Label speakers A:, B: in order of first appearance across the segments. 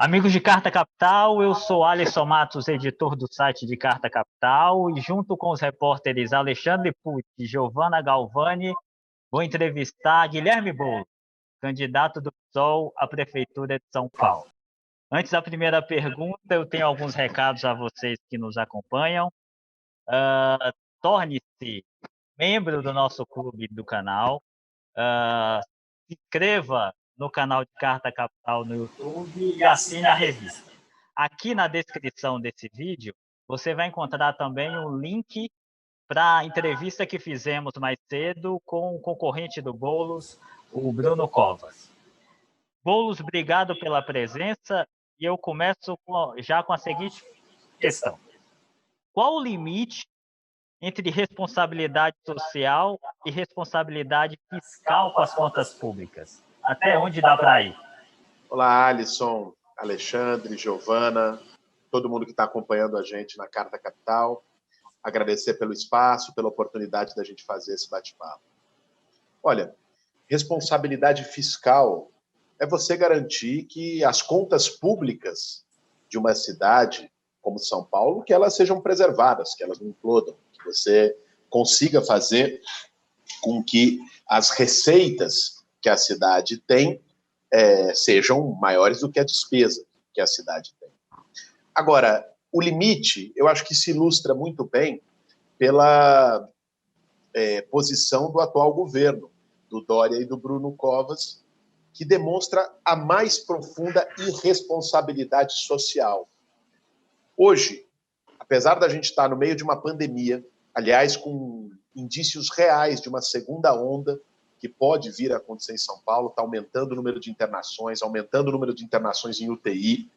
A: Amigos de Carta Capital, eu sou Alisson Matos, editor do site de Carta Capital, e junto com os repórteres Alexandre Pucci e Giovana Galvani, vou entrevistar Guilherme Boulos, candidato do PSOL à Prefeitura de São Paulo. Antes da primeira pergunta, eu tenho alguns recados a vocês que nos acompanham. Torne-se membro do nosso clube do canal, se inscreva no canal de Carta Capital no YouTube e assine a revista. Aqui na descrição desse vídeo, você vai encontrar também um link para a entrevista que fizemos mais cedo com o concorrente do Boulos, o Bruno Covas. Boulos, obrigado pela presença, e eu começo já com a seguinte questão. Qual o limite entre responsabilidade social e responsabilidade fiscal com as contas públicas? Até onde dá para ir?
B: Olá, Alisson, Alexandre, Giovana, todo mundo que está acompanhando a gente na Carta Capital. Agradecer pelo espaço, pela oportunidade da gente fazer esse bate-papo. Olha, responsabilidade fiscal é você garantir que as contas públicas de uma cidade como São Paulo, que elas sejam preservadas, que elas não implodam, que você consiga fazer com que as receitas que a cidade tem sejam maiores do que a despesa que a cidade tem. Agora, o limite, eu acho que se ilustra muito bem pela posição do atual governo, do Dória e do Bruno Covas, que demonstra a mais profunda irresponsabilidade social. Hoje, apesar da gente estar no meio de uma pandemia, aliás, com indícios reais de uma segunda onda que pode vir a acontecer em São Paulo, está aumentando o número de internações, aumentando o número de internações em UTI.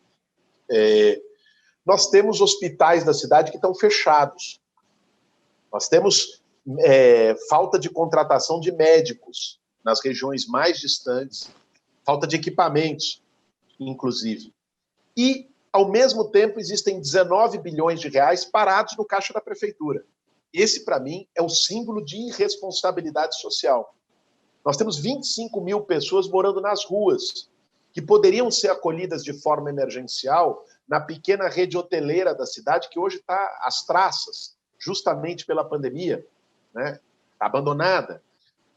B: Nós temos hospitais da cidade que estão fechados. Nós temos falta de contratação de médicos nas regiões mais distantes, falta de equipamentos, inclusive. E, ao mesmo tempo, existem 19 bilhões de reais parados no caixa da prefeitura. Esse, para mim, é o símbolo de irresponsabilidade social. Nós temos 25 mil pessoas morando nas ruas, que poderiam ser acolhidas de forma emergencial na pequena rede hoteleira da cidade, que hoje está às traças, justamente pela pandemia, né? Está abandonada.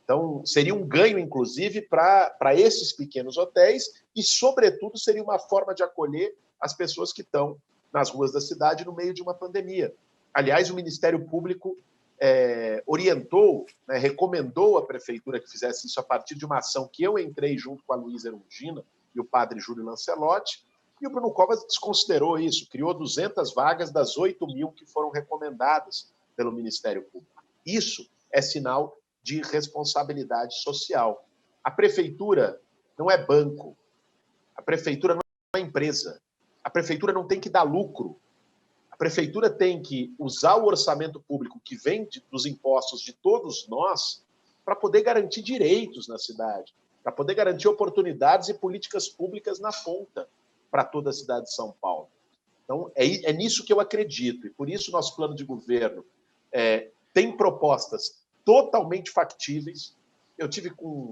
B: Então, seria um ganho, inclusive, para esses pequenos hotéis e, sobretudo, seria uma forma de acolher as pessoas que estão nas ruas da cidade no meio de uma pandemia. Aliás, o Ministério Público orientou, né, recomendou à prefeitura que fizesse isso a partir de uma ação que eu entrei junto com a Luísa Erundina e o padre Júlio Lancelotti, e o Bruno Covas desconsiderou isso, criou 200 vagas das 8 mil que foram recomendadas pelo Ministério Público. Isso é sinal de responsabilidade social. A prefeitura não é banco, a prefeitura não é empresa, a prefeitura não tem que dar lucro. A prefeitura tem que usar o orçamento público que vem dos impostos de todos nós para poder garantir direitos na cidade, para poder garantir oportunidades e políticas públicas na ponta para toda a cidade de São Paulo. Então, é nisso que eu acredito, e por isso nosso plano de governo tem propostas totalmente factíveis.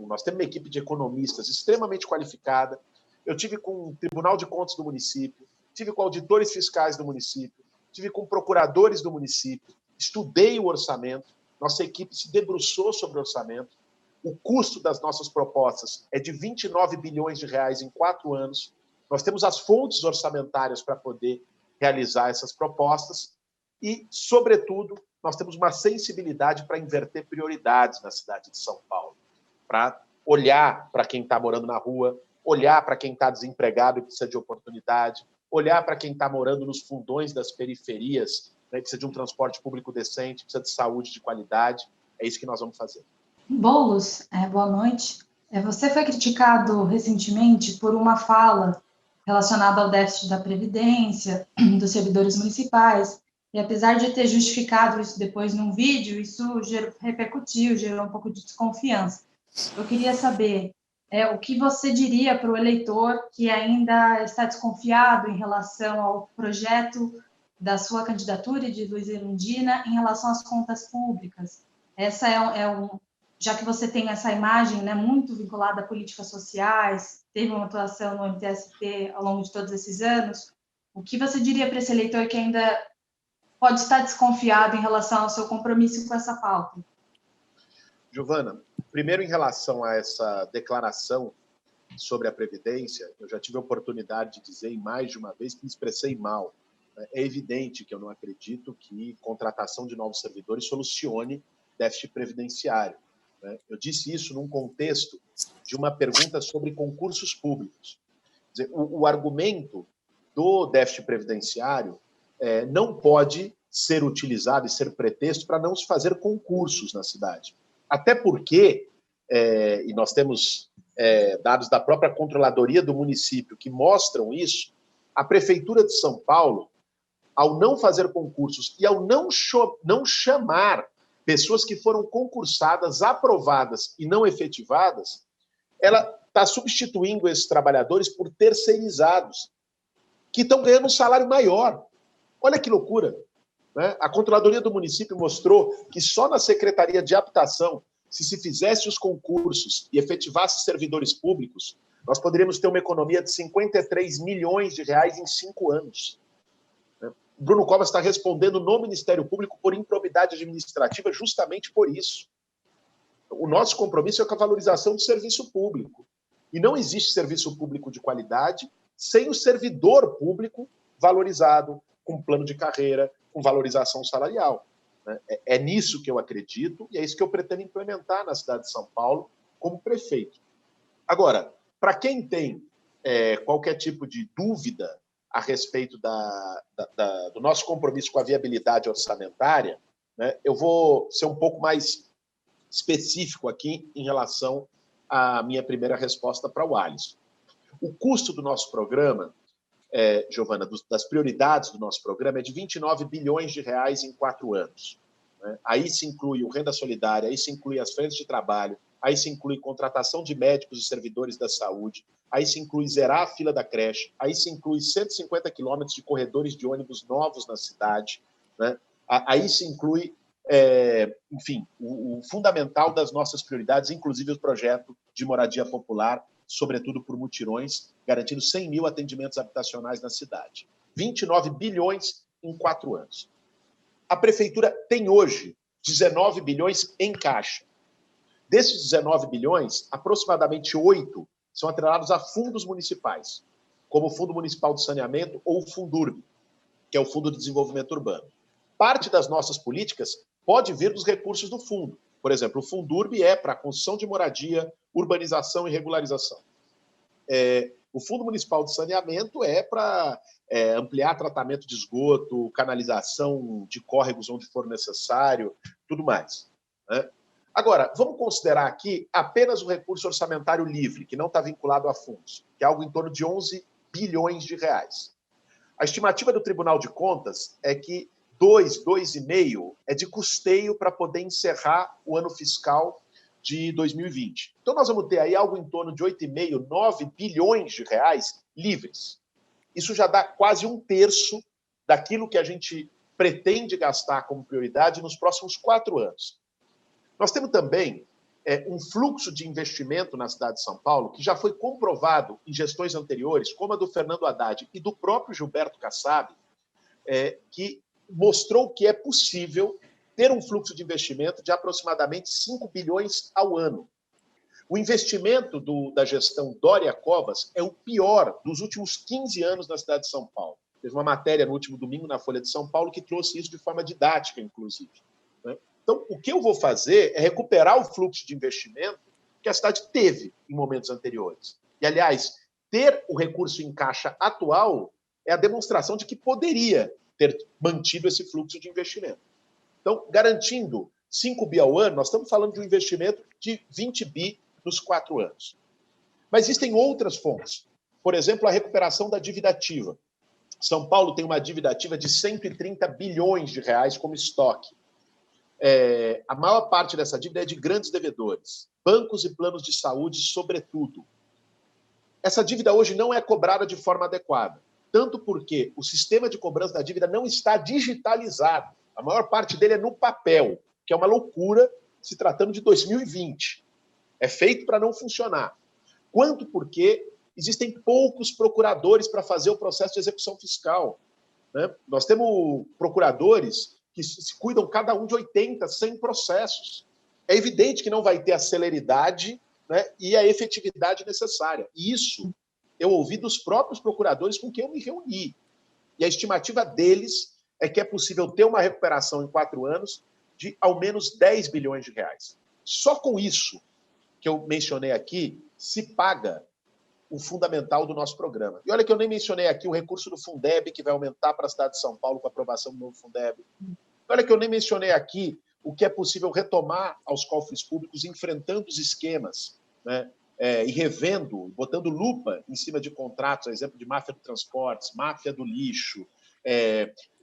B: Nós temos uma equipe de economistas extremamente qualificada, eu tive com o Tribunal de Contas do município, tive com auditores fiscais do município, tive com procuradores do município, estudei o orçamento, nossa equipe se debruçou sobre o orçamento, o custo das nossas propostas é de 29 bilhões de reais em 4 anos, nós temos as fontes orçamentárias para poder realizar essas propostas e, sobretudo, nós temos uma sensibilidade para inverter prioridades na cidade de São Paulo, para olhar para quem está morando na rua, olhar para quem está desempregado e precisa de oportunidade, olhar para quem está morando nos fundões das periferias, né, precisa de um transporte público decente, precisa de saúde de qualidade. É isso que nós vamos fazer.
C: Boulos, boa noite. Você foi criticado recentemente por uma fala relacionada ao déficit da Previdência, dos servidores municipais, e apesar de ter justificado isso depois num vídeo, isso repercutiu, gerou um pouco de desconfiança. Eu queria saber o que você diria para o eleitor que ainda está desconfiado em relação ao projeto da sua candidatura e de Luísa Erundina em relação às contas públicas. Essa é já que você tem essa imagem, né, muito vinculada a políticas sociais, teve uma atuação no MTST ao longo de todos esses anos, o que você diria para esse eleitor que ainda pode estar desconfiado em relação ao seu compromisso com essa pauta?
B: Giovana, primeiro em relação a essa declaração sobre a Previdência, eu já tive a oportunidade de dizer mais de uma vez que me expressei mal. É evidente que eu não acredito que contratação de novos servidores solucione déficit previdenciário. Eu disse isso num contexto de uma pergunta sobre concursos públicos. Quer dizer, o argumento do déficit previdenciário não pode ser utilizado e ser pretexto para não se fazer concursos na cidade. Até porque, e nós temos dados da própria controladoria do município que mostram isso, a Prefeitura de São Paulo, ao não fazer concursos e ao não chamar pessoas que foram concursadas, aprovadas e não efetivadas, ela está substituindo esses trabalhadores por terceirizados, que estão ganhando um salário maior. Olha que loucura, né? A Controladoria do Município mostrou que só na Secretaria de Habitação, se fizesse os concursos e efetivasse servidores públicos, nós poderíamos ter uma economia de 53 milhões de reais em 5 anos. Bruno Covas está respondendo no Ministério Público por improbidade administrativa justamente por isso. O nosso compromisso é com a valorização do serviço público. E não existe serviço público de qualidade sem o servidor público valorizado, com plano de carreira, com valorização salarial. É nisso que eu acredito e é isso que eu pretendo implementar na cidade de São Paulo como prefeito. Agora, para quem tem qualquer tipo de dúvida a respeito do nosso compromisso com a viabilidade orçamentária, né, eu vou ser um pouco mais específico aqui em relação à minha primeira resposta para o Alisson. O custo do nosso programa, Giovana, das prioridades do nosso programa é de 29 bilhões de reais em 4 anos. Né? Aí se inclui o Renda Solidária, aí se inclui as frentes de trabalho, aí se inclui contratação de médicos e servidores da saúde, aí se inclui zerar a fila da creche, aí se inclui 150 quilômetros de corredores de ônibus novos na cidade, né? Aí se inclui, enfim, o fundamental das nossas prioridades, inclusive o projeto de moradia popular, sobretudo por mutirões, garantindo 100 mil atendimentos habitacionais na cidade. 29 bilhões em 4 anos. A Prefeitura tem hoje 19 bilhões em caixa. Desses 19 bilhões, aproximadamente 8 são atrelados a fundos municipais, como o Fundo Municipal de Saneamento ou o Fundurb, que é o Fundo de Desenvolvimento Urbano. Parte das nossas políticas pode vir dos recursos do fundo. Por exemplo, o Fundurb é para construção de moradia, urbanização e regularização. O Fundo Municipal de Saneamento é para ampliar tratamento de esgoto, canalização de córregos onde for necessário, tudo mais, né? Agora, vamos considerar aqui apenas o recurso orçamentário livre, que não está vinculado a fundos, que é algo em torno de 11 bilhões de reais. A estimativa do Tribunal de Contas é que 2,5 é de custeio para poder encerrar o ano fiscal de 2020. Então, nós vamos ter aí algo em torno de 8,5, 9 bilhões de reais livres. Isso já dá quase 1/3 daquilo que a gente pretende gastar como prioridade nos próximos 4 anos. Nós temos também um fluxo de investimento na cidade de São Paulo que já foi comprovado em gestões anteriores, como a do Fernando Haddad e do próprio Gilberto Kassab, que mostrou que é possível ter um fluxo de investimento de aproximadamente 5 bilhões ao ano. O investimento da gestão Dória Covas é o pior dos últimos 15 anos na cidade de São Paulo. Teve uma matéria no último domingo na Folha de São Paulo que trouxe isso de forma didática, inclusive, né? Então, o que eu vou fazer é recuperar o fluxo de investimento que a cidade teve em momentos anteriores. E, aliás, ter o recurso em caixa atual é a demonstração de que poderia ter mantido esse fluxo de investimento. Então, garantindo 5 bi ao ano, nós estamos falando de um investimento de 20 bi nos 4 anos. Mas existem outras fontes. Por exemplo, a recuperação da dívida ativa. São Paulo tem uma dívida ativa de 130 bilhões de reais como estoque. A maior parte dessa dívida é de grandes devedores, bancos e planos de saúde, sobretudo. Essa dívida hoje não é cobrada de forma adequada, tanto porque o sistema de cobrança da dívida não está digitalizado. A maior parte dele é no papel, que é uma loucura, se tratando de 2020. É feito para não funcionar. Quanto porque existem poucos procuradores para fazer o processo de execução fiscal, né? Nós temos procuradores que se cuidam cada um de 80, 100 processos. É evidente que não vai ter a celeridade, né, e a efetividade necessária. E isso eu ouvi dos próprios procuradores com quem eu me reuni. E a estimativa deles é que é possível ter uma recuperação em 4 anos de ao menos 10 bilhões de reais. Só com isso que eu mencionei aqui, se paga o fundamental do nosso programa. E olha que eu nem mencionei aqui o recurso do Fundeb, que vai aumentar para a cidade de São Paulo com a aprovação do novo Fundeb. Olha que eu nem mencionei aqui o que é possível retomar aos cofres públicos, enfrentando os esquemas, né? E revendo, botando lupa em cima de contratos, a exemplo de máfia do transportes, máfia do lixo,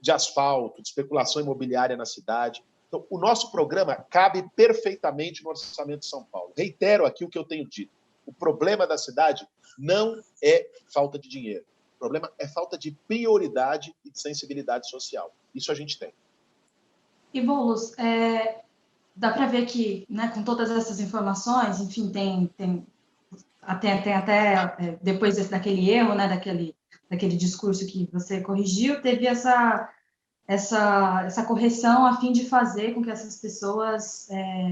B: de asfalto, de especulação imobiliária na cidade. Então, o nosso programa cabe perfeitamente no orçamento de São Paulo. Reitero aqui o que eu tenho dito. O problema da cidade não é falta de dinheiro. O problema é falta de prioridade e de sensibilidade social. Isso a gente tem.
C: E, Boulos, dá para ver que, né, com todas essas informações, enfim, tem até depois daquele erro, né, daquele discurso que você corrigiu, teve essa correção a fim de fazer com que essas pessoas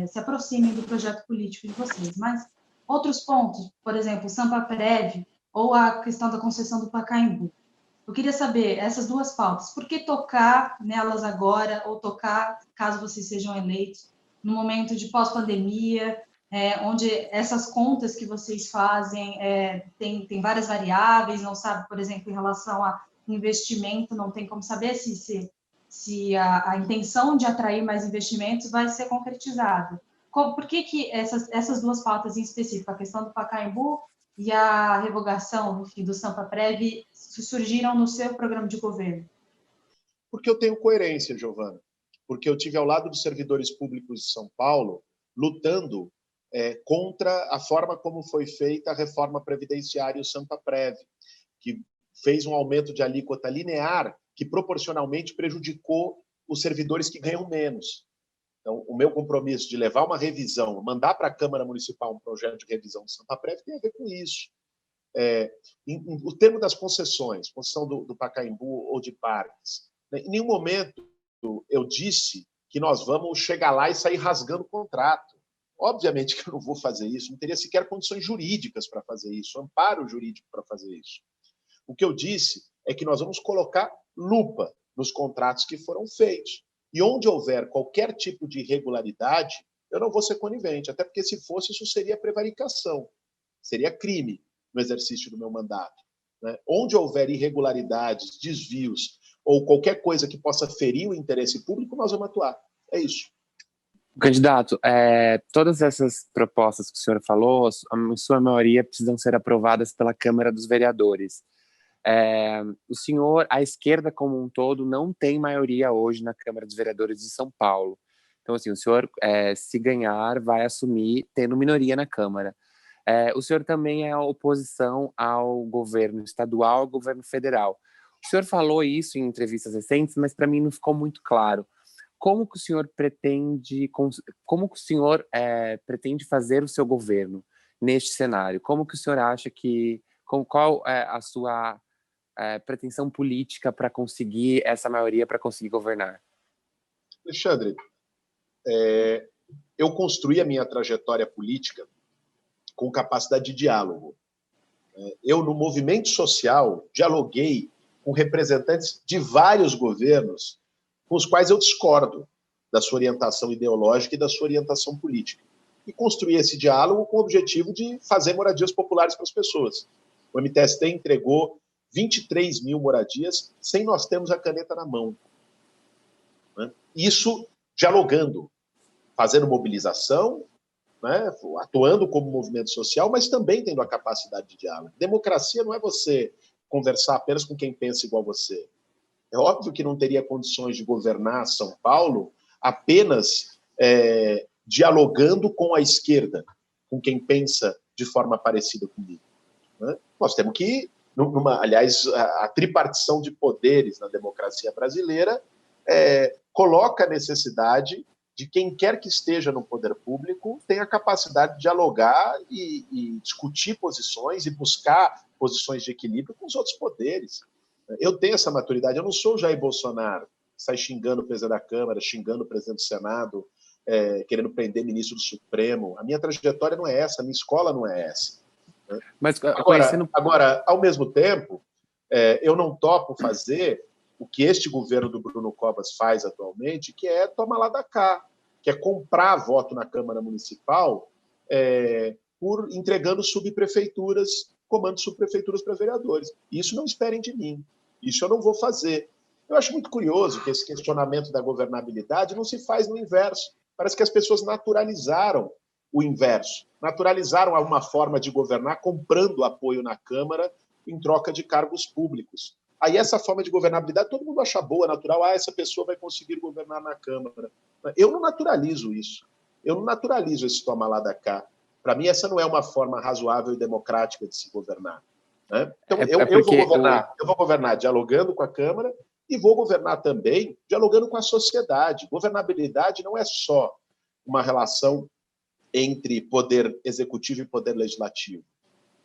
C: se aproximem do projeto político de vocês. Mas outros pontos, por exemplo, o Sampaprev ou a questão da concessão do Pacaembu. Eu queria saber, essas duas pautas, por que tocar nelas agora ou tocar caso vocês sejam eleitos no momento de pós-pandemia, onde essas contas que vocês fazem tem várias variáveis, não sabe, por exemplo, em relação a investimento, não tem como saber se a intenção de atrair mais investimentos vai ser concretizada. Por que essas duas pautas em específico, a questão do Pacaembu e a revogação, enfim, do Sampaprev, surgiram no seu programa de governo?
B: Porque eu tenho coerência, Giovana. Porque eu tive ao lado dos servidores públicos de São Paulo lutando contra a forma como foi feita a reforma previdenciária e o Sampaprev, que fez um aumento de alíquota linear que proporcionalmente prejudicou os servidores que ganham menos. Então, o meu compromisso de levar uma revisão, mandar para a Câmara Municipal um projeto de revisão do Sampaprev tem a ver com isso. O termo das concessões, concessão do Pacaembu ou de parques, né, em nenhum momento eu disse que nós vamos chegar lá e sair rasgando o contrato. Obviamente que eu não vou fazer isso, não teria sequer condições jurídicas para fazer isso, amparo jurídico para fazer isso. O que eu disse é que nós vamos colocar lupa nos contratos que foram feitos. E onde houver qualquer tipo de irregularidade, eu não vou ser conivente, até porque se fosse, isso seria prevaricação, seria crime no exercício do meu mandato, né? Onde houver irregularidades, desvios ou qualquer coisa que possa ferir o interesse público, nós vamos atuar. É isso.
D: Candidato, todas essas propostas que o senhor falou, em sua maioria, precisam ser aprovadas pela Câmara dos Vereadores. O senhor, a esquerda como um todo, não tem maioria hoje na Câmara dos Vereadores de São Paulo. Então, assim, o senhor, se ganhar, vai assumir tendo minoria na Câmara. O senhor também é oposição ao governo estadual, ao governo federal. O senhor falou isso em entrevistas recentes, mas para mim não ficou muito claro. Como que o senhor pretende fazer o seu governo neste cenário? Como que o senhor acha qual é a sua pretensão política para conseguir essa maioria, para conseguir governar?
B: Alexandre, eu construí a minha trajetória política com capacidade de diálogo. Eu, no movimento social, dialoguei com representantes de vários governos com os quais eu discordo da sua orientação ideológica e da sua orientação política. E construí esse diálogo com o objetivo de fazer moradias populares para as pessoas. O MTST entregou 23 mil moradias sem nós termos a caneta na mão. Né? Isso dialogando, fazendo mobilização, né? Atuando como movimento social, mas também tendo a capacidade de diálogo. Democracia não é você conversar apenas com quem pensa igual a você. É óbvio que não teria condições de governar São Paulo apenas dialogando com a esquerda, com quem pensa de forma parecida comigo. Né? Nós temos que, aliás, a tripartição de poderes na democracia brasileira coloca a necessidade de quem quer que esteja no poder público tenha a capacidade de dialogar e discutir posições e buscar posições de equilíbrio com os outros poderes. Eu tenho essa maturidade, eu não sou o Jair Bolsonaro, que sai xingando o presidente da Câmara, xingando o presidente do Senado, querendo prender ministro do Supremo. A minha trajetória não é essa, a minha escola não é essa.
D: Mas
B: agora, ao mesmo tempo, eu não topo fazer o que este governo do Bruno Covas faz atualmente, que é tomar lá da cá, que é comprar voto na Câmara Municipal por entregando subprefeituras, comandos subprefeituras para vereadores. Isso não esperem de mim. Isso eu não vou fazer. Eu acho muito curioso que esse questionamento da governabilidade não se faz no inverso. Parece que as pessoas naturalizaram o inverso. Naturalizaram uma forma de governar comprando apoio na Câmara em troca de cargos públicos. Aí essa forma de governabilidade todo mundo acha boa, natural. Essa pessoa vai conseguir governar na Câmara. Eu não naturalizo isso. Eu não naturalizo esse toma lá da cá. Para mim, essa não é uma forma razoável e democrática de se governar. Né? Então, eu vou governar dialogando com a Câmara e vou governar também dialogando com a sociedade. Governabilidade não é só uma relação entre poder executivo e poder legislativo.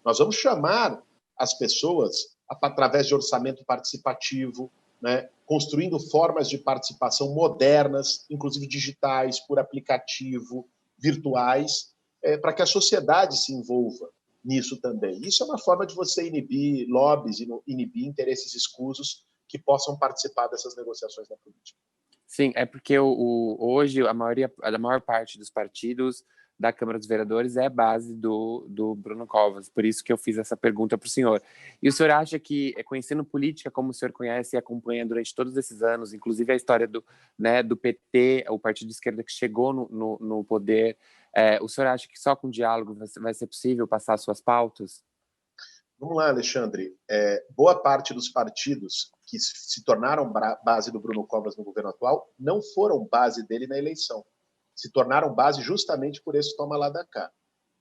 B: Nós vamos chamar as pessoas através de orçamento participativo, né, construindo formas de participação modernas, inclusive digitais, por aplicativo, virtuais, para que a sociedade se envolva nisso também. Isso é uma forma de você inibir lobbies, inibir interesses escusos que possam participar dessas negociações na política.
D: Sim, é porque hoje a maior parte dos partidos da Câmara dos Vereadores é base do Bruno Covas, por isso que eu fiz essa pergunta para o senhor. E o senhor acha que, conhecendo política como o senhor conhece e acompanha durante todos esses anos, inclusive a história do PT, o partido de esquerda que chegou no poder, o senhor acha que só com diálogo vai ser possível passar suas pautas?
B: Vamos lá, Alexandre. Boa parte dos partidos que se tornaram base do Bruno Covas no governo atual não foram base dele na eleição. Se tornaram base justamente por esse toma lá da cá.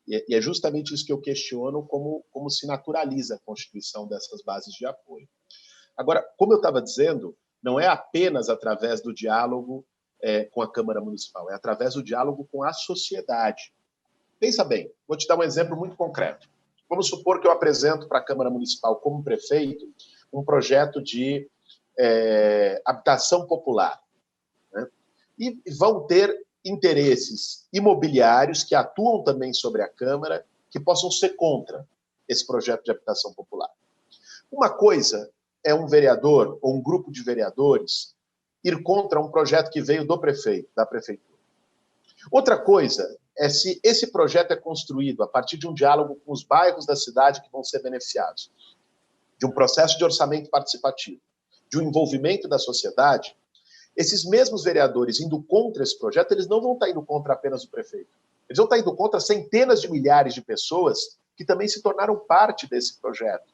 B: E é justamente isso que eu questiono, como se naturaliza a constituição dessas bases de apoio. Agora, como eu estava dizendo, não é apenas através do diálogo com a Câmara Municipal, é através do diálogo com a sociedade. Pensa bem, vou te dar um exemplo muito concreto. Vamos supor que eu apresento para a Câmara Municipal, como prefeito, um projeto de habitação popular. Né? E vão ter interesses imobiliários que atuam também sobre a Câmara, que possam ser contra esse projeto de habitação popular. Uma coisa é um vereador ou um grupo de vereadores ir contra um projeto que veio do prefeito, da prefeitura. Outra coisa é se esse projeto é construído a partir de um diálogo com os bairros da cidade que vão ser beneficiados, de um processo de orçamento participativo, de um envolvimento da sociedade. Esses mesmos vereadores indo contra esse projeto, eles não vão estar indo contra apenas o prefeito. Eles vão estar indo contra centenas de milhares de pessoas que também se tornaram parte desse projeto.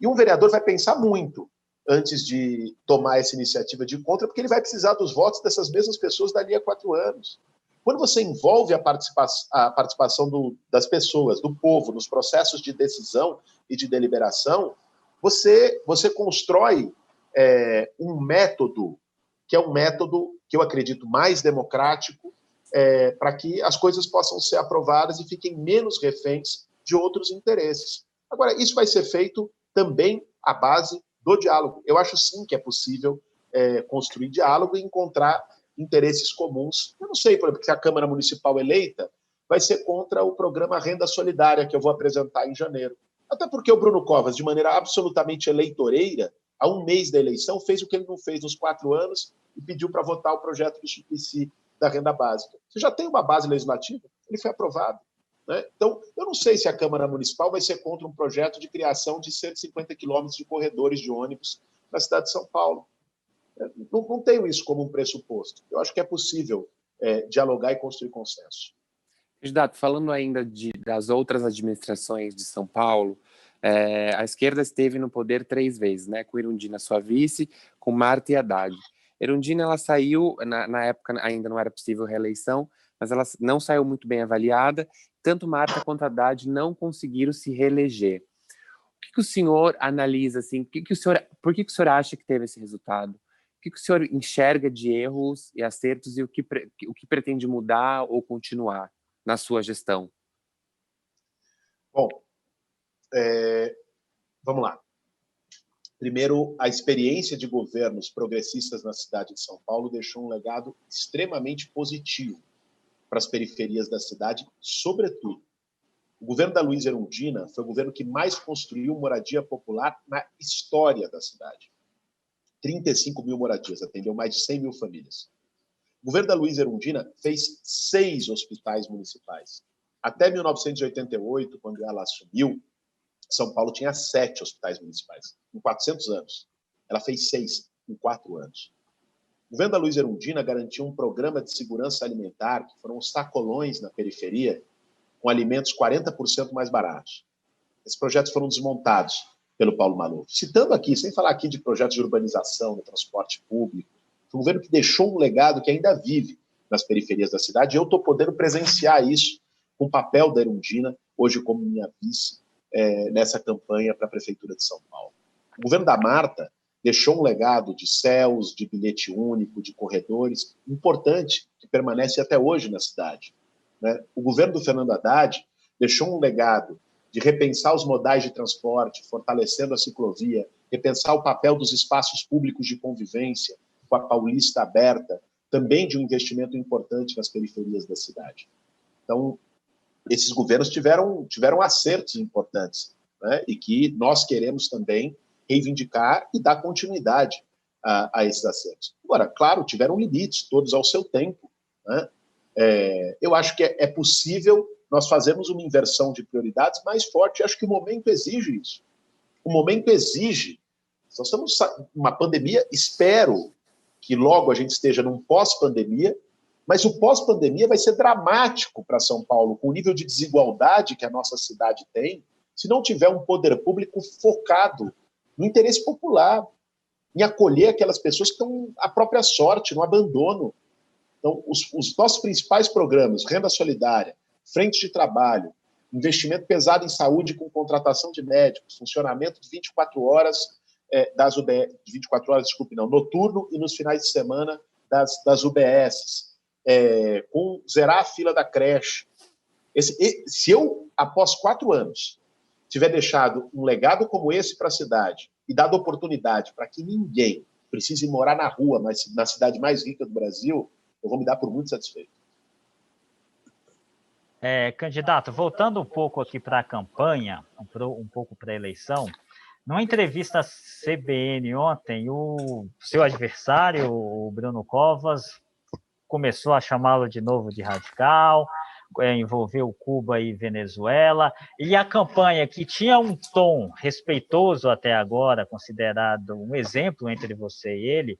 B: E um vereador vai pensar muito antes de tomar essa iniciativa de ir contra, porque ele vai precisar dos votos dessas mesmas pessoas dali a 4 anos. Quando você envolve a participação das pessoas, do povo, nos processos de decisão e de deliberação, você constrói um método que é um método que eu acredito mais democrático para que as coisas possam ser aprovadas e fiquem menos reféns de outros interesses. Agora, isso vai ser feito também à base do diálogo. Eu acho sim que é possível construir diálogo e encontrar interesses comuns. Eu não sei, por exemplo, que a Câmara Municipal eleita vai ser contra o programa Renda Solidária, que eu vou apresentar em janeiro. Até porque o Bruno Covas, de maneira absolutamente eleitoreira, há um mês da eleição, fez o que ele não fez nos 4 anos e pediu para votar o projeto do Suplicy da renda básica. Você já tem uma base legislativa, ele foi aprovado. Né? Então, eu não sei se a Câmara Municipal vai ser contra um projeto de criação de 150 quilômetros de corredores de ônibus na cidade de São Paulo. Não tenho isso como um pressuposto. Eu acho que é possível dialogar e construir consenso.
D: Candidato, falando ainda das outras administrações de São Paulo, a esquerda esteve no poder 3 vezes, né? Com Irundina, sua vice, com Marta e Haddad. Irundina, ela saiu, na época ainda não era possível reeleição, mas ela não saiu muito bem avaliada, tanto Marta quanto Haddad não conseguiram se reeleger. O que o senhor analisa, assim, por que o senhor acha que teve esse resultado? que o senhor enxerga de erros e acertos e o que pretende mudar ou continuar na sua gestão?
B: Bom, vamos lá. Primeiro, a experiência de governos progressistas na cidade de São Paulo deixou um legado extremamente positivo para as periferias da cidade, sobretudo. O governo da Luiza Erundina foi o governo que mais construiu moradia popular na história da cidade. 35 mil moradias, atendeu mais de 100 mil famílias. O governo da Luiza Erundina fez 6 hospitais municipais. Até 1988, quando ela assumiu, São Paulo tinha 7 hospitais municipais, em 400 anos. Ela fez 6 em 4 anos. O governo da Luiza Erundina garantiu um programa de segurança alimentar, que foram os sacolões na periferia, com alimentos 40% mais baratos. Esses projetos foram desmontados pelo Paulo Maluf. Citando aqui, sem falar aqui de projetos de urbanização, de transporte público, foi um governo que deixou um legado que ainda vive nas periferias da cidade, e eu estou podendo presenciar isso com o papel da Erundina, hoje como minha vice, nessa campanha para a Prefeitura de São Paulo. O governo da Marta deixou um legado de céus, de bilhete único, de corredores, importante, que permanece até hoje na cidade. Né? O governo do Fernando Haddad deixou um legado de repensar os modais de transporte, fortalecendo a ciclovia, repensar o papel dos espaços públicos de convivência, com a Paulista aberta, também de um investimento importante nas periferias da cidade. Então, esses governos tiveram acertos importantes, né? E que nós queremos também reivindicar e dar continuidade a esses acertos. Agora, claro, tiveram limites, todos ao seu tempo, né? Eu acho que é possível nós fazermos uma inversão de prioridades mais forte. Eu acho que o momento exige isso. O momento exige. Nós estamos numa pandemia, espero que logo a gente esteja num pós-pandemia, mas o pós-pandemia vai ser dramático para São Paulo, com o nível de desigualdade que a nossa cidade tem, se não tiver um poder público focado no interesse popular, em acolher aquelas pessoas que estão à própria sorte, no abandono. Então, os nossos principais programas, renda solidária, frente de trabalho, investimento pesado em saúde com contratação de médicos, funcionamento de 24 horas das UBS, de 24 horas, desculpe, não, noturno e nos finais de semana das UBS, com zerar a fila da creche. Se eu, após 4 anos, tiver deixado um legado como esse para a cidade e dado oportunidade para que ninguém precise morar na rua, mas na cidade mais rica do Brasil, eu vou me dar por muito satisfeito.
A: Candidato, voltando um pouco aqui para a campanha, um pouco para a eleição, numa entrevista à CBN ontem, o seu adversário, o Bruno Covas, começou a chamá-lo de novo de radical, envolveu Cuba e Venezuela, e a campanha que tinha um tom respeitoso até agora, considerado um exemplo entre você e ele,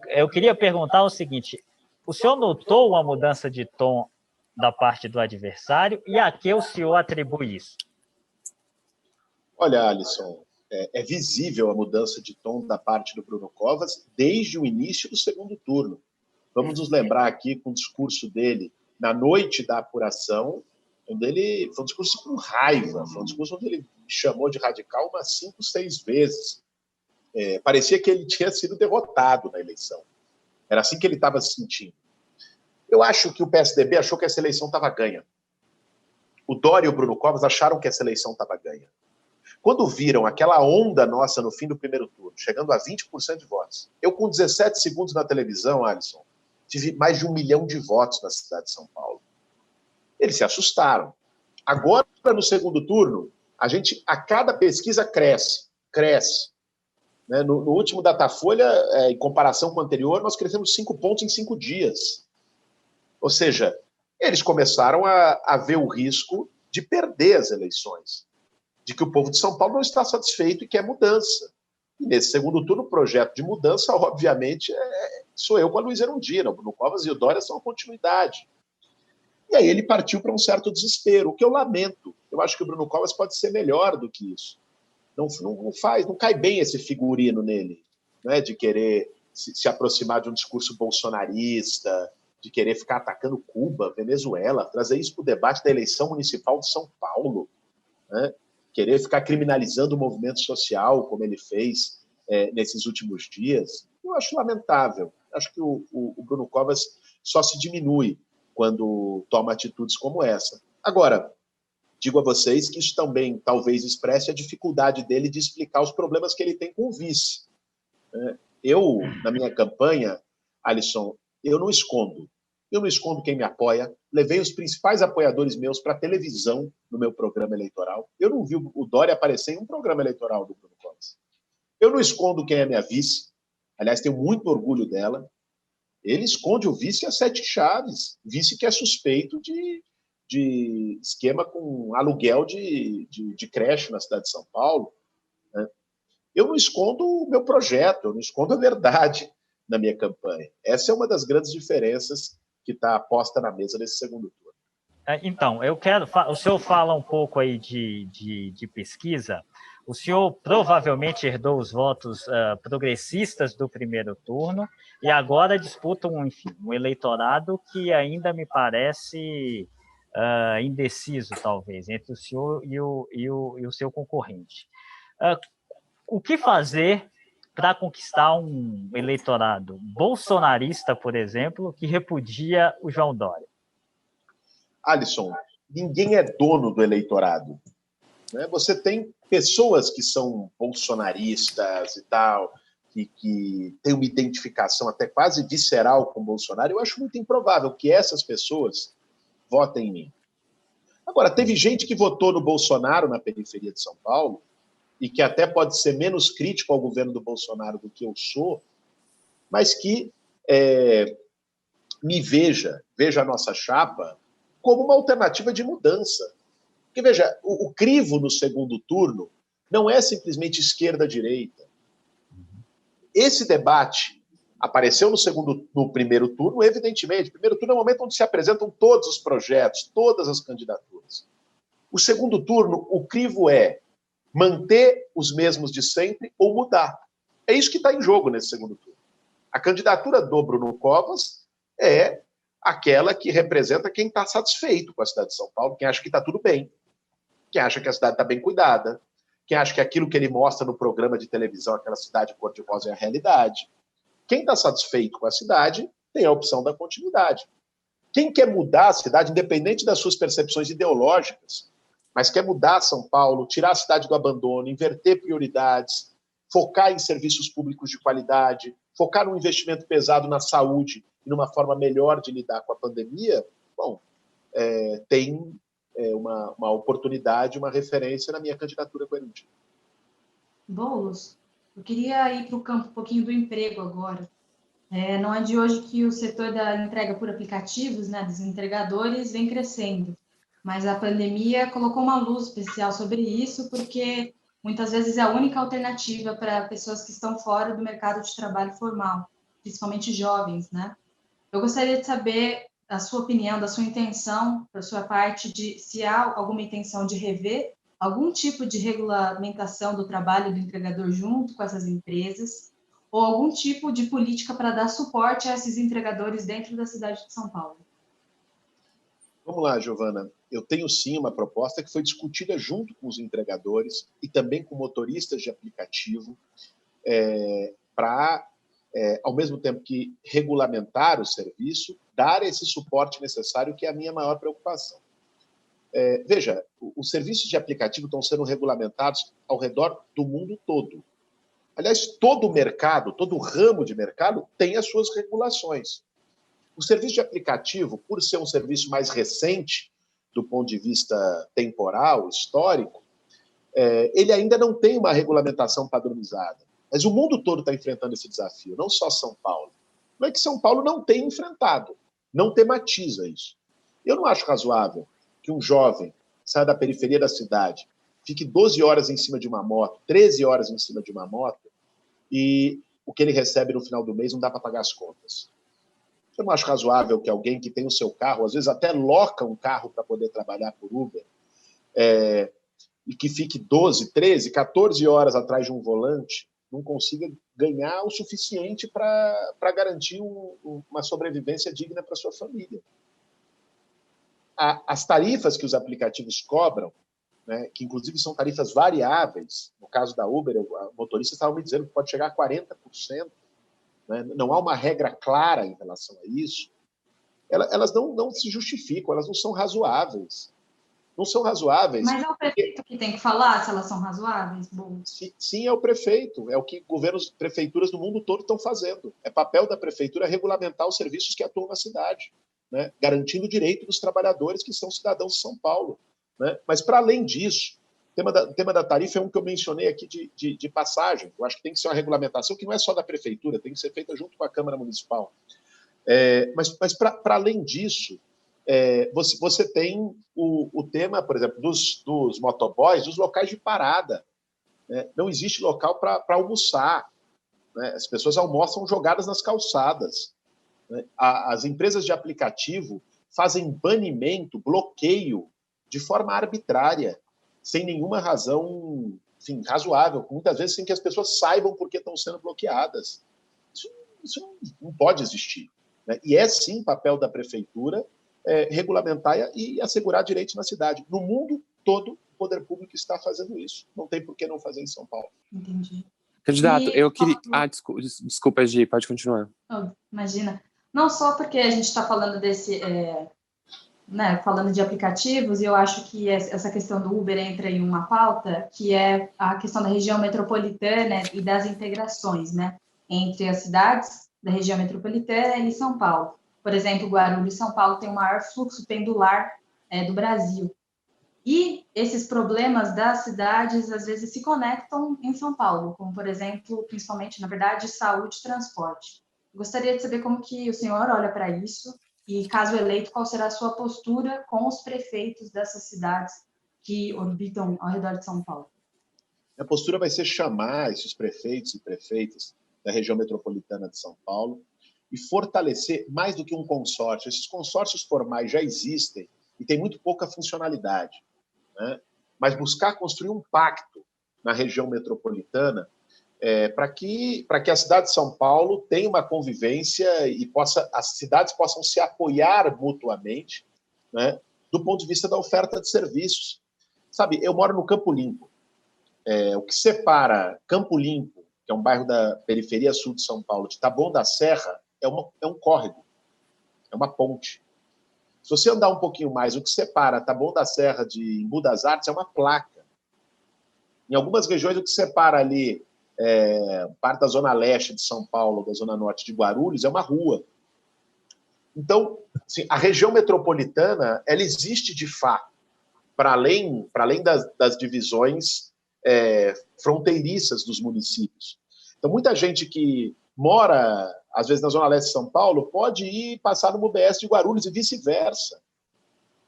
A: eu queria perguntar o seguinte: o senhor notou uma mudança de tom da parte do adversário e a que o senhor atribui isso?
B: Olha, Alisson, é visível a mudança de tom da parte do Bruno Covas desde o início do segundo turno. Vamos nos lembrar aqui com o discurso dele na noite da apuração, onde ele foi um discurso com raiva, foi um discurso onde ele me chamou de radical umas 5, 6 vezes. Parecia que ele tinha sido derrotado na eleição. Era assim que ele estava se sentindo. Eu acho que o PSDB achou que essa eleição estava ganha. O Dória e o Bruno Covas acharam que essa eleição estava ganha. Quando viram aquela onda nossa no fim do primeiro turno, chegando a 20% de votos, eu com 17 segundos na televisão, Alisson, tive mais de 1 milhão de votos na cidade de São Paulo. Eles se assustaram. Agora, no segundo turno, a cada pesquisa cresce. Né? No último Datafolha, em comparação com o anterior, nós crescemos 5 pontos em 5 dias. Ou seja, eles começaram a ver o risco de perder as eleições, de que o povo de São Paulo não está satisfeito e quer mudança. E nesse segundo turno, o projeto de mudança, obviamente, sou eu com a Luiza Erundina. O Bruno Covas e o Dória são a continuidade. E aí ele partiu para um certo desespero, o que eu lamento. Eu acho que o Bruno Covas pode ser melhor do que isso. Não cai bem esse figurino nele, né, de querer se aproximar de um discurso bolsonarista, de querer ficar atacando Cuba, Venezuela, trazer isso para o debate da eleição municipal de São Paulo, né? Querer ficar criminalizando o movimento social, como ele fez nesses últimos dias. Eu acho lamentável. Acho que o Bruno Covas só se diminui quando toma atitudes como essa. Agora, digo a vocês que isso também talvez expresse a dificuldade dele de explicar os problemas que ele tem com o vice. Eu, na minha campanha, Alisson, eu não escondo. Eu não escondo quem me apoia. Levei os principais apoiadores meus para a televisão no meu programa eleitoral. Eu não vi o Dória aparecer em um programa eleitoral do Bruno Covas. Eu não escondo quem é minha vice. Aliás, tenho muito orgulho dela. Ele esconde o vice a 7 chaves. Vice que é suspeito de esquema com aluguel de creche na cidade de São Paulo. Né? Eu não escondo o meu projeto, eu não escondo a verdade na minha campanha. Essa é uma das grandes diferenças que está posta na mesa nesse segundo turno.
A: Então, o senhor fala um pouco aí de pesquisa. O senhor provavelmente herdou os votos progressistas do primeiro turno e agora disputa um eleitorado que ainda me parece indeciso, talvez, entre o senhor e o seu concorrente. O que fazer para conquistar um eleitorado bolsonarista, por exemplo, que repudia o João Dória?
B: Alisson, ninguém é dono do eleitorado. Né? Você tem pessoas que são bolsonaristas e tal, que têm uma identificação até quase visceral com o Bolsonaro. Eu acho muito improvável que essas pessoas votem em mim. Agora, teve gente que votou no Bolsonaro na periferia de São Paulo e que até pode ser menos crítico ao governo do Bolsonaro do que eu sou, mas que veja a nossa chapa como uma alternativa de mudança. Porque, veja, o crivo no segundo turno não é simplesmente esquerda-direita. Esse debate apareceu no primeiro turno, evidentemente. O primeiro turno é o momento onde se apresentam todos os projetos, todas as candidaturas. O segundo turno, o crivo é manter os mesmos de sempre ou mudar. É isso que está em jogo nesse segundo turno. A candidatura do Bruno Covas é aquela que representa quem está satisfeito com a cidade de São Paulo, quem acha que está tudo bem, quem acha que a cidade está bem cuidada, quem acha que aquilo que ele mostra no programa de televisão, aquela cidade cor-de-rosa, é a realidade. Quem está satisfeito com a cidade tem a opção da continuidade. Quem quer mudar a cidade, independente das suas percepções ideológicas, mas quer mudar São Paulo, tirar a cidade do abandono, inverter prioridades, focar em serviços públicos de qualidade, focar num investimento pesado na saúde e numa forma melhor de lidar com a pandemia, bom, tem uma oportunidade, uma referência na minha candidatura com a Erundina.
C: Boulos, eu queria ir para o campo um pouquinho do emprego agora. Não é de hoje que o setor da entrega por aplicativos, né, dos entregadores, vem crescendo. Mas a pandemia colocou uma luz especial sobre isso, porque muitas vezes é a única alternativa para pessoas que estão fora do mercado de trabalho formal, principalmente jovens, né? Eu gostaria de saber a sua opinião, da sua intenção, da sua parte, de se há alguma intenção de rever algum tipo de regulamentação do trabalho do entregador junto com essas empresas, ou algum tipo de política para dar suporte a esses entregadores dentro da cidade de São Paulo.
B: Vamos lá, Giovana. Eu tenho sim uma proposta que foi discutida junto com os entregadores e também com motoristas de aplicativo para, ao mesmo tempo que regulamentar o serviço, dar esse suporte necessário, que é a minha maior preocupação. Veja, os serviços de aplicativo estão sendo regulamentados ao redor do mundo todo. Aliás, todo o mercado, todo o ramo de mercado tem as suas regulações. O serviço de aplicativo, por ser um serviço mais recente, do ponto de vista temporal, histórico, ele ainda não tem uma regulamentação padronizada. Mas o mundo todo está enfrentando esse desafio, não só São Paulo. Não é que São Paulo não tenha enfrentado, não tematiza isso. Eu não acho razoável que um jovem saia da periferia da cidade, fique 12 horas em cima de uma moto, 13 horas em cima de uma moto, e o que ele recebe no final do mês não dá para pagar as contas. Eu não acho razoável que alguém que tem o seu carro, às vezes até loca um carro para poder trabalhar por Uber, e que fique 12, 13, 14 horas atrás de um volante, não consiga ganhar o suficiente para garantir uma sobrevivência digna para sua família. As tarifas que os aplicativos cobram, né, que inclusive são tarifas variáveis, no caso da Uber, o motorista estava me dizendo que pode chegar a 40%, né, não há uma regra clara em relação a isso, elas não se justificam, elas não são razoáveis. Não são razoáveis.
C: Mas é o prefeito que tem que falar se elas são razoáveis? Bom.
B: Sim, é o prefeito. É o que governos, prefeituras do mundo todo estão fazendo. É papel da prefeitura regulamentar os serviços que atuam na cidade, né? Garantindo o direito dos trabalhadores que são cidadãos de São Paulo, né? Mas, para além disso, o tema da tarifa é um que eu mencionei aqui de passagem. Eu acho que tem que ser uma regulamentação que não é só da prefeitura, tem que ser feita junto com a Câmara Municipal. Mas para além disso, você tem o tema, por exemplo, dos motoboys, dos locais de parada. Né? Não existe local para almoçar. Né? As pessoas almoçam jogadas nas calçadas. Né? As empresas de aplicativo fazem banimento, bloqueio, de forma arbitrária, sem nenhuma razão, enfim, razoável, muitas vezes sem que as pessoas saibam por que estão sendo bloqueadas. Isso não pode existir. Né? E é, sim, papel da prefeitura regulamentar e assegurar direitos na cidade. No mundo todo, o poder público está fazendo isso. Não tem por que não fazer em São Paulo.
C: Entendi.
D: Candidato, eu queria... desculpa, Gi, pode continuar.
C: Oh, imagina. Não só porque a gente está falando desse... né, falando de aplicativos, e eu acho que essa questão do Uber entra em uma pauta, que é a questão da região metropolitana e das integrações, né, entre as cidades da região metropolitana e São Paulo. Por exemplo, Guarulhos e São Paulo tem o maior fluxo pendular do Brasil. E esses problemas das cidades, às vezes, se conectam em São Paulo, como, por exemplo, principalmente, na verdade, saúde e transporte. Gostaria de saber como que o senhor olha para isso e, caso eleito, qual será a sua postura com os prefeitos dessas cidades que orbitam ao redor de São Paulo.
B: A postura vai ser chamar esses prefeitos e prefeitas da região metropolitana de São Paulo e fortalecer mais do que um consórcio. Esses consórcios formais já existem e têm muito pouca funcionalidade, né? Mas buscar construir um pacto na região metropolitana para que a cidade de São Paulo tenha uma convivência e as cidades possam se apoiar mutuamente, né, do ponto de vista da oferta de serviços. Sabe, eu moro no Campo Limpo. O que separa Campo Limpo, que é um bairro da periferia sul de São Paulo, de Taboão da Serra, é um córrego, é uma ponte. Se você andar um pouquinho mais, o que separa Taboão da Serra de Embu das Artes é uma placa. Em algumas regiões, o que separa ali parte da zona leste de São Paulo, da zona norte de Guarulhos, é uma rua. Então, assim, a região metropolitana, ela existe de fato, para além das divisões fronteiriças dos municípios. Então, muita gente que mora, às vezes, na zona leste de São Paulo, pode ir passar no UBS de Guarulhos e vice-versa.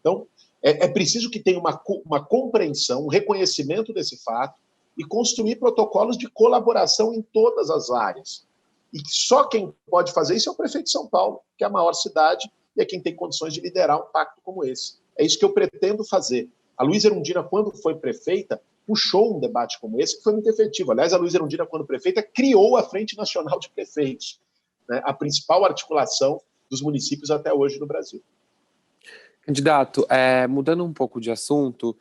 B: Então, é preciso que tenha uma compreensão, um reconhecimento desse fato e construir protocolos de colaboração em todas as áreas. E só quem pode fazer isso é o prefeito de São Paulo, que é a maior cidade e é quem tem condições de liderar um pacto como esse. É isso que eu pretendo fazer. A Luíza Erundina, quando foi prefeita, puxou um debate como esse, que foi muito efetivo. Aliás, a Luíza Erundina, quando prefeita, criou a Frente Nacional de Prefeitos, né, a principal articulação dos municípios até hoje no Brasil.
D: Candidato, mudando um pouco de assunto,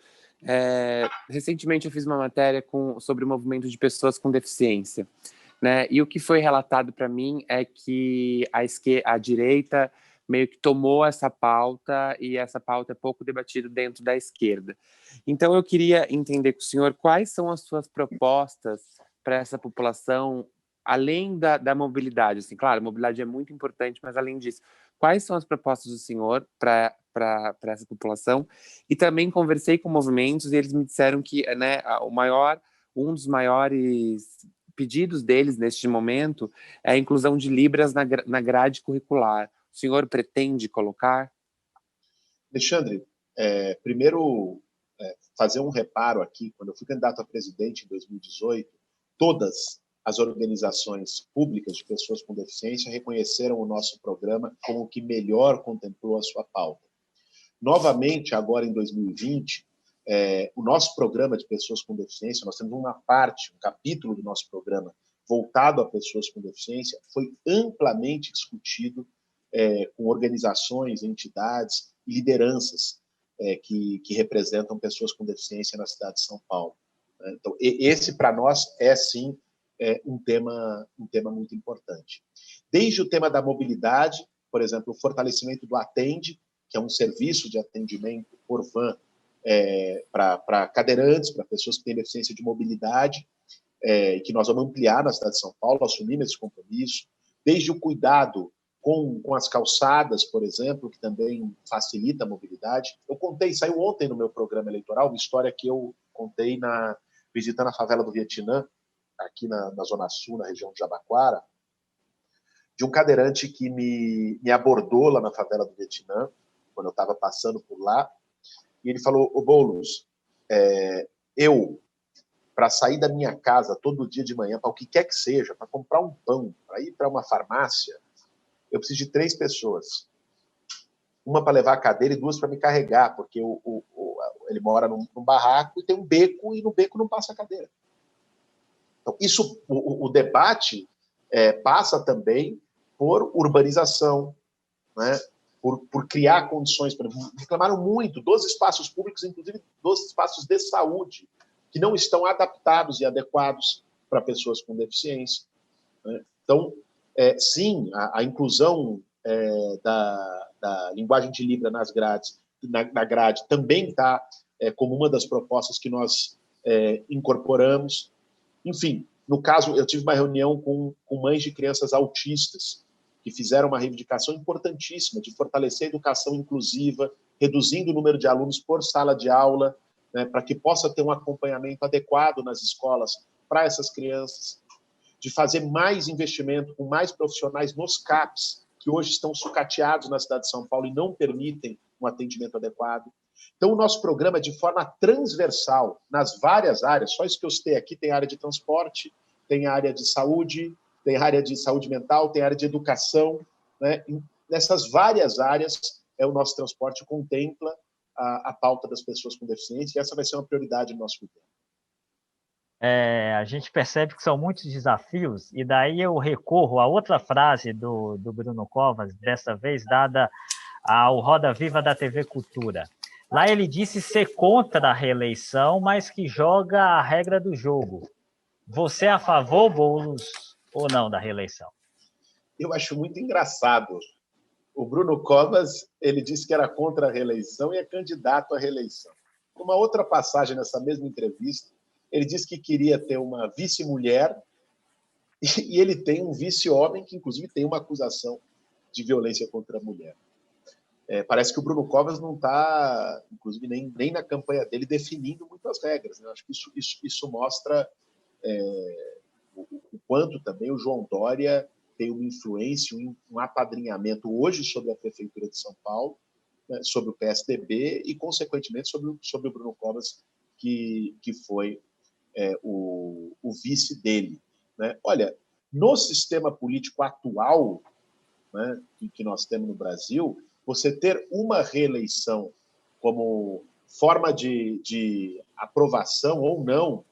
D: recentemente eu fiz uma matéria sobre o movimento de pessoas com deficiência, né? E o que foi relatado para mim é que a direita meio que tomou essa pauta e essa pauta é pouco debatida dentro da esquerda. Então eu queria entender com o senhor quais são as suas propostas para essa população, além da mobilidade. Assim, claro, a mobilidade é muito importante, mas além disso, quais são as propostas do senhor para essa população? E também conversei com movimentos e eles me disseram que, né, um dos maiores pedidos deles neste momento é a inclusão de Libras na grade curricular. O senhor pretende colocar?
B: Alexandre, primeiro fazer um reparo aqui. Quando eu fui candidato a presidente em 2018, todas as organizações públicas de pessoas com deficiência reconheceram o nosso programa como o que melhor contemplou a sua pauta. Novamente, agora em 2020, o nosso programa de pessoas com deficiência, nós temos uma parte, um capítulo do nosso programa voltado a pessoas com deficiência, foi amplamente discutido com organizações, entidades e lideranças que representam pessoas com deficiência na cidade de São Paulo. Então, esse, para nós, é, sim, um tema muito importante. desde o tema da mobilidade, por exemplo, o fortalecimento do Atende, que é um serviço de atendimento por van para cadeirantes, para pessoas que têm deficiência de mobilidade, que nós vamos ampliar na cidade de São Paulo, assumimos esse compromisso, desde o cuidado com as calçadas, por exemplo, que também facilita a mobilidade. Eu contei, saiu ontem no meu programa eleitoral, uma história que eu contei visitando a favela do Vietnã, aqui na Zona Sul, na região de Jabaquara, de um cadeirante que me abordou lá na favela do Vietnã, quando eu estava passando por lá, e ele falou: ô Boulos, para sair da minha casa todo dia de manhã, para o que quer que seja, para comprar um pão, para ir para uma farmácia, eu preciso de 3 pessoas. Uma para levar a cadeira e 2 para me carregar, porque ele mora num barraco e tem um beco, e no beco não passa a cadeira. Então, o debate passa também por urbanização, né? por criar condições. Reclamaram muito dos espaços públicos, inclusive dos espaços de saúde, que não estão adaptados e adequados para pessoas com deficiência, né? Então, sim, a inclusão da linguagem de Libra na grade também está como uma das propostas que nós incorporamos. Enfim, no caso, eu tive uma reunião com mães de crianças autistas, que fizeram uma reivindicação importantíssima de fortalecer a educação inclusiva, reduzindo o número de alunos por sala de aula, né, para que possa ter um acompanhamento adequado nas escolas para essas crianças, de fazer mais investimento com mais profissionais nos CAPs, que hoje estão sucateados na cidade de São Paulo e não permitem um atendimento adequado. Então, o nosso programa é de forma transversal, nas várias áreas. Só isso que eu citei aqui: tem área de transporte, tem área de saúde, tem área de saúde mental, tem área de educação, né? Nessas várias áreas, o nosso transporte contempla a pauta das pessoas com deficiência, e essa vai ser uma prioridade no nosso governo.
A: A gente percebe que são muitos desafios, e daí eu recorro a outra frase do Bruno Covas, dessa vez dada ao Roda Viva da TV Cultura. Lá ele disse ser contra a reeleição, mas que joga a regra do jogo. Você é a favor, Boulos, ou não da reeleição?
B: Eu acho muito engraçado. O Bruno Covas, ele disse que era contra a reeleição e é candidato à reeleição. Uma outra passagem nessa mesma entrevista, ele disse que queria ter uma vice-mulher e ele tem um vice-homem que, inclusive, tem uma acusação de violência contra a mulher. Parece que o Bruno Covas não está, inclusive, nem na campanha dele, definindo muito as regras, né? Acho que isso mostra o quanto também o João Dória tem uma influência, um apadrinhamento hoje sobre a Prefeitura de São Paulo, né, sobre o PSDB e, consequentemente, sobre o Bruno Covas, que foi o vice dele, né? Olha, no sistema político atual, né, que nós temos no Brasil, você ter uma reeleição como forma de aprovação ou não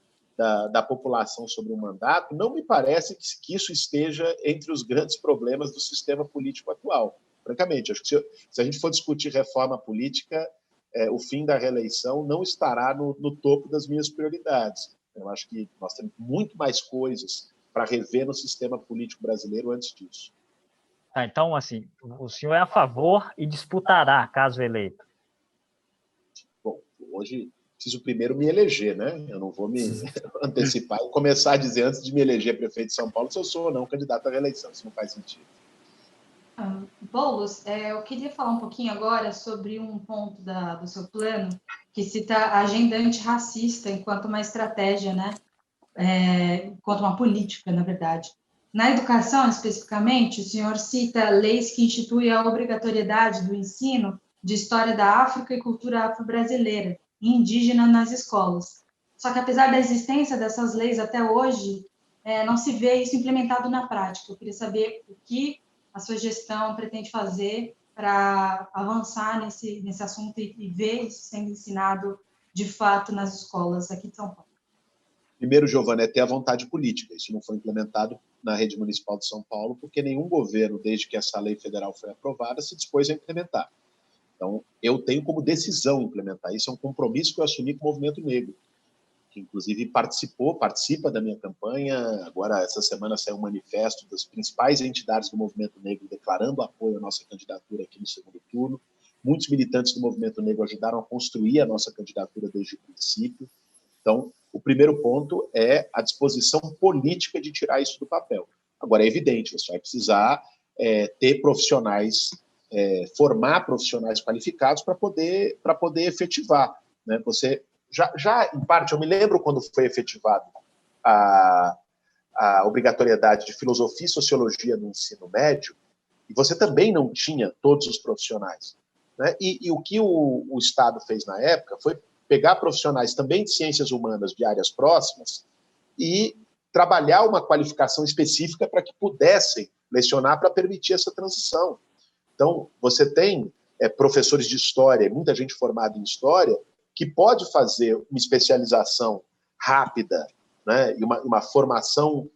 B: da população sobre o mandato, não me parece que isso esteja entre os grandes problemas do sistema político atual. Francamente, acho que se a gente for discutir reforma política, o fim da reeleição não estará no topo das minhas prioridades. Eu acho que nós temos muito mais coisas para rever no sistema político brasileiro antes disso.
A: Então, assim, o senhor é a favor e disputará, caso eleito?
B: Bom, hoje preciso primeiro me eleger, né? Eu não vou me antecipar e começar a dizer antes de me eleger prefeito de São Paulo se eu sou ou não candidato à reeleição. Isso não faz sentido.
C: Boulos, eu queria falar um pouquinho agora sobre um ponto do seu plano que cita a agenda antirracista enquanto uma estratégia, né? Enquanto uma política, na verdade. Na educação, especificamente, o senhor cita leis que instituem a obrigatoriedade do ensino de história da África e cultura afro-brasileira e indígena nas escolas. Só que, apesar da existência dessas leis até hoje, não se vê isso implementado na prática. Eu queria saber o que a sua gestão pretende fazer para avançar nesse assunto e ver isso sendo ensinado de fato nas escolas aqui de São Paulo.
B: Primeiro, Giovana, é ter a vontade política. Isso não foi implementado na rede municipal de São Paulo, porque nenhum governo, desde que essa lei federal foi aprovada, se dispôs a implementar. Então, eu tenho como decisão implementar. Isso é um compromisso que eu assumi com o movimento negro. que inclusive participa da minha campanha. Agora, essa semana, saiu um manifesto das principais entidades do movimento negro declarando apoio à nossa candidatura aqui no segundo turno. Muitos militantes do movimento negro ajudaram a construir a nossa candidatura desde o princípio. Então, o primeiro ponto é a disposição política de tirar isso do papel. Agora, é evidente, você vai precisar ter profissionais, formar profissionais qualificados para poder efetivar, né? Você já, em parte, eu me lembro quando foi efetivado a obrigatoriedade de filosofia e sociologia no ensino médio, e você também não tinha todos os profissionais, né? E o que o Estado fez na época foi pegar profissionais também de ciências humanas de áreas próximas e trabalhar uma qualificação específica para que pudessem lecionar para permitir essa transição. Então, você tem professores de história, muita gente formada em história, que pode fazer uma especialização rápida, né, e uma formação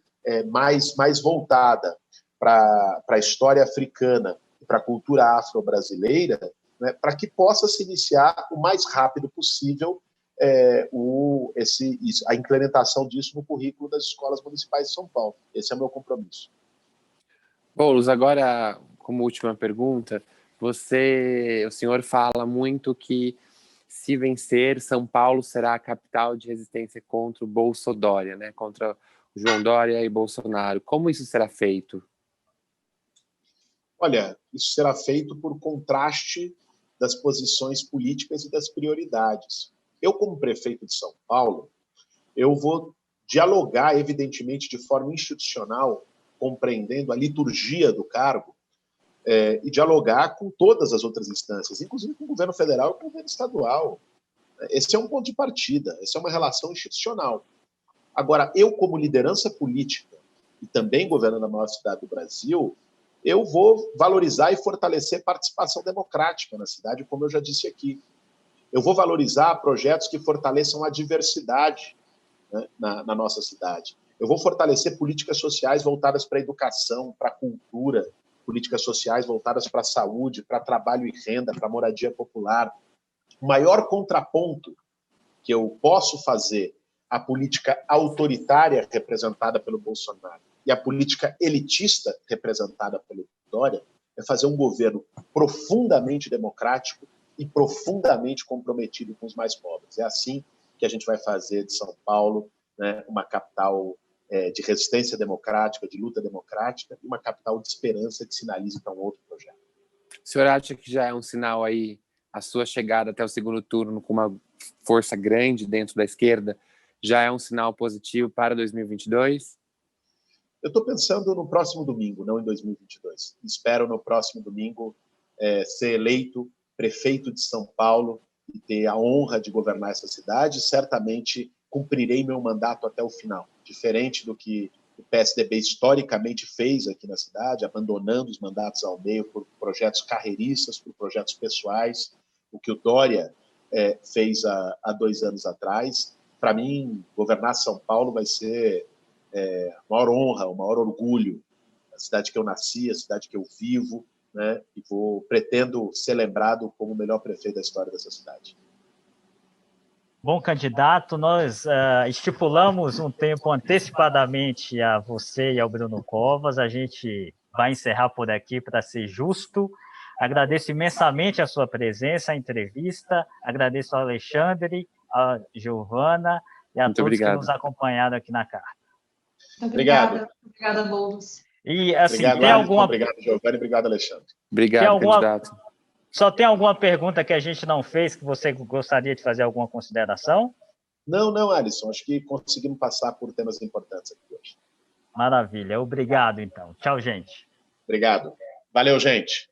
B: mais voltada para a história africana e para a cultura afro-brasileira, né, para que possa se iniciar o mais rápido possível a implementação disso no currículo das escolas municipais de São Paulo. Esse é o meu compromisso.
D: Boulos, agora, como última pergunta, o senhor fala muito que, se vencer, São Paulo será a capital de resistência contra o Bolsodória, né? Contra o João Dória e Bolsonaro. Como isso será feito?
B: Olha, isso será feito por contraste das posições políticas e das prioridades. Eu, como prefeito de São Paulo, eu vou dialogar, evidentemente, de forma institucional, compreendendo a liturgia do cargo, e dialogar com todas as outras instâncias, inclusive com o governo federal e com o governo estadual. Esse é um ponto de partida, essa é uma relação institucional. Agora, eu, como liderança política e também governando a maior cidade do Brasil, eu vou valorizar e fortalecer a participação democrática na cidade, como eu já disse aqui. Eu vou valorizar projetos que fortaleçam a diversidade, né, na nossa cidade. Eu vou fortalecer políticas sociais voltadas para a educação, para a cultura, políticas sociais voltadas para a saúde, para trabalho e renda, para a moradia popular. O maior contraponto que eu posso fazer à política autoritária representada pelo Bolsonaro e à política elitista representada pelo Dória é fazer um governo profundamente democrático e profundamente comprometido com os mais pobres. É assim que a gente vai fazer de São Paulo, né, uma capital de resistência democrática, de luta democrática, e uma capital de esperança que sinalize para um outro projeto.
D: O senhor acha que já é um sinal aí a sua chegada até o segundo turno com uma força grande dentro da esquerda? Já é um sinal positivo para 2022?
B: Eu estou pensando no próximo domingo, não em 2022. Espero no próximo domingo ser eleito prefeito de São Paulo e ter a honra de governar essa cidade. Certamente cumprirei meu mandato até o final, diferente do que o PSDB historicamente fez aqui na cidade, abandonando os mandatos ao meio por projetos carreiristas, por projetos pessoais, o que o Dória fez há 2 anos atrás. Para mim, governar São Paulo vai ser a maior honra, o maior orgulho. A cidade que eu nasci, a cidade que eu vivo, né? E pretendo ser lembrado como o melhor prefeito da história dessa cidade.
A: Bom, candidato, nós estipulamos um tempo antecipadamente a você e ao Bruno Covas. A gente vai encerrar por aqui para ser justo. Agradeço imensamente a sua presença, a entrevista. Agradeço ao Alexandre, a Giovana e a todos que nos acompanharam aqui na carta.
C: Obrigada. Obrigada, Boulos.
A: E, assim,
B: obrigado,
A: tem alguma...
B: Obrigado, Giovana, obrigado, Alexandre.
D: Obrigado, candidato.
A: Só tem alguma pergunta que a gente não fez que você gostaria de fazer alguma consideração?
B: Não, Alisson. Acho que conseguimos passar por temas importantes aqui hoje.
A: Maravilha. Obrigado, então. Tchau, gente.
B: Obrigado. Valeu, gente.